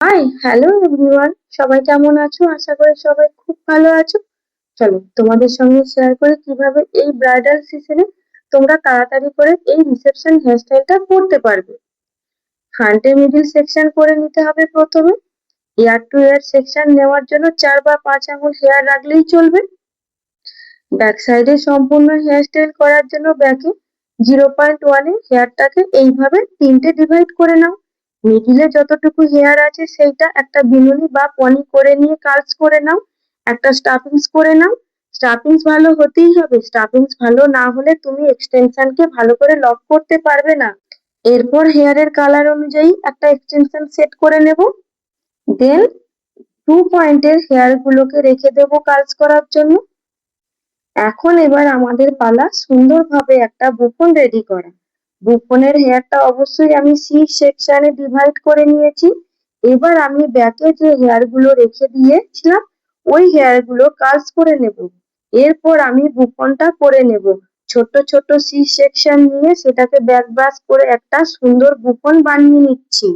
High, hello everyone. সবাই কেমন আছো? আশা করি সবাই খুব ভালো আছো। চলো তোমাদের সঙ্গে শেয়ার করি কিভাবে এই ব্রাইডাল সিজনে তোমরা তাড়াতাড়ি করে এই রিসেপশন হেয়ারস্টাইলটা করতে পারবে। ফ্রন্টে মিডিল সেকশন করে নিতে হবে প্রথমে। ইয়ার টু ইয়ার সেকশন নেওয়ার জন্য 4 বা 5 আঙুল হেয়ার রাখলেই চলবে। ব্যাক সাইডে সম্পূর্ণ হেয়ারস্টাইল করার জন্য ব্যাকে 0.1 এ হেয়ারটাকে এইভাবে তিনটে ডিভাইড করে নাও। মিডিলে যতটুকু হেয়ার আছে সেইটা একটা বিনুনি বা পনি করে নিয়ে কার্লস করে নাও। একটা স্টাফিংস করে নাও। স্টাফিংস ভালো হতেই হবে, স্টাফিংস ভালো না হলে তুমি এক্সটেনশনকে ভালো করে লক করতে পারবে না। এরপর হেয়ারের কালার অনুযায়ী একটা এক্সটেনশন সেট করে নেব। দেন 2 পয়েন্টের হেয়ার গুলোকে রেখে দেবো কার্লস করার জন্য। এখন এবার আমাদের পালা সুন্দরভাবে একটা বুফন রেডি করা। বুফনের হেয়ারটা অবশ্যই আমি সি সেকশনে ডিভাইড করে নিয়েছি। এবার আমি ব্যাকে যে হেয়ার গুলো রেখে দিয়েছিলাম ওই হেয়ার গুলো কার্লস করে নেব। এরপর আমি বুফনটা করে নেব। ছোট ছোট সি সেকশন নিয়ে সেটাকে ব্যাক ব্রাশ করে একটা সুন্দর বুফন বানিয়ে নিচ্ছি।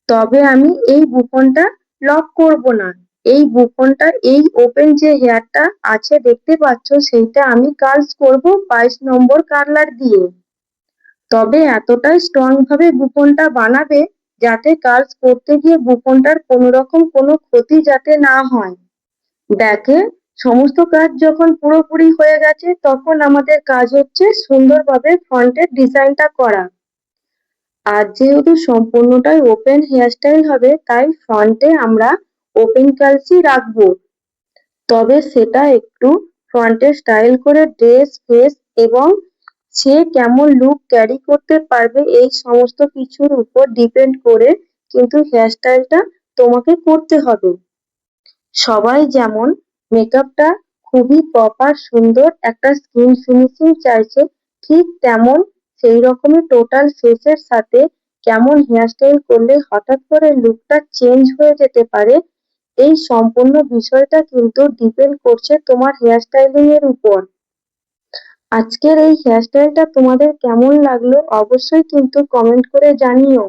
তবে আমি এই বুফনটা লক করব না। এই বুফনটা এই ওপেন যে হেয়ারটা আছে দেখতে পাচ্ছ সেইটা আমি কার্লস করব 22 নম্বর কার্লার দিয়ে। তবে এতটাই স্ট্রং ভাবে বুফনটা বানাবে যাতে কার্লস করতে গিয়ে বুফনটার কোনো রকম কোনো ক্ষতি যাতে না হয়। ব্যাকে সমস্ত কাজ যখন পুরোপুরি হয়ে গেছে তখন আমাদের কাজ হচ্ছে সুন্দরভাবে ফ্রন্টের ডিজাইনটা করা। আর যেহেতু সম্পূর্ণটাই ওপেন হেয়ারস্টাইল হবে তাই ফ্রন্টে আমরা ওপেন কার্লসই রাখবো। তবে সেটা একটু ফ্রন্টে স্টাইল করে ড্রেস ফেস এবং সে কেমন লুক ক্যারি করতে পারবে এই সমস্ত কিছুর উপর ডিপেন্ড করে কিন্তু হেয়ারস্টাইলটা তোমাকে করতে হবে। সবাই যেমন মেকআপটা খুবই প্রপার সুন্দর একটা স্কিন ফিনিশিং চাইছে, ঠিক তেমন সেই রকমই টোটাল ফেসের সাথে কেমন হেয়ারস্টাইল করলে হঠাৎ করে লুকটা চেঞ্জ হয়ে যেতে পারে এই সম্পূর্ণ বিষয়টা কিন্তু ডিপেন্ড করছে তোমার হেয়ারস্টাইলিং এর উপর। আজকের এই হেয়ারস্টাইলটা তোমাদের কেমন লাগলো অবশ্যই কিন্তু কমেন্ট করে জানিও।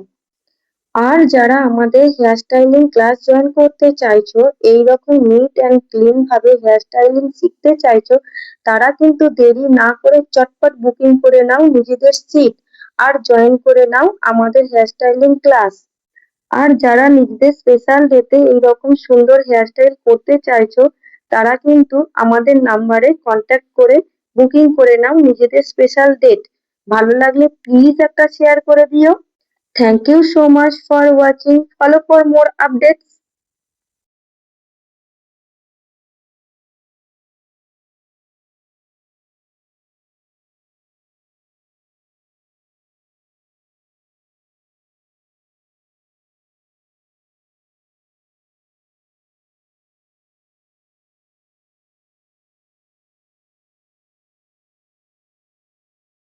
আর যারা আমাদের হেয়ার স্টাইলিং ক্লাস জয়েন করতে চাইছো, এইরকম নিট অ্যান্ড ক্লিন ভাবে হেয়ার স্টাইলিং শিখতে চাইছো, তারা কিন্তু দেরি না করে চটপট বুকিং করে নাও নিজেদের সিট আর জয়েন করে নাও আমাদের হেয়ার স্টাইলিং ক্লাস। আর যারা নিজেদের স্পেশাল ডেতে এইরকম সুন্দর হেয়ার স্টাইল করতে চাইছো তারা কিন্তু আমাদের নাম্বারে কন্ট্যাক্ট করে বুকিং করে নাও নিজেদের স্পেশাল ডেট। ভালো লাগলে প্লিজ একটা শেয়ার করে দিও। Thank you so much for watching. Follow for more updates.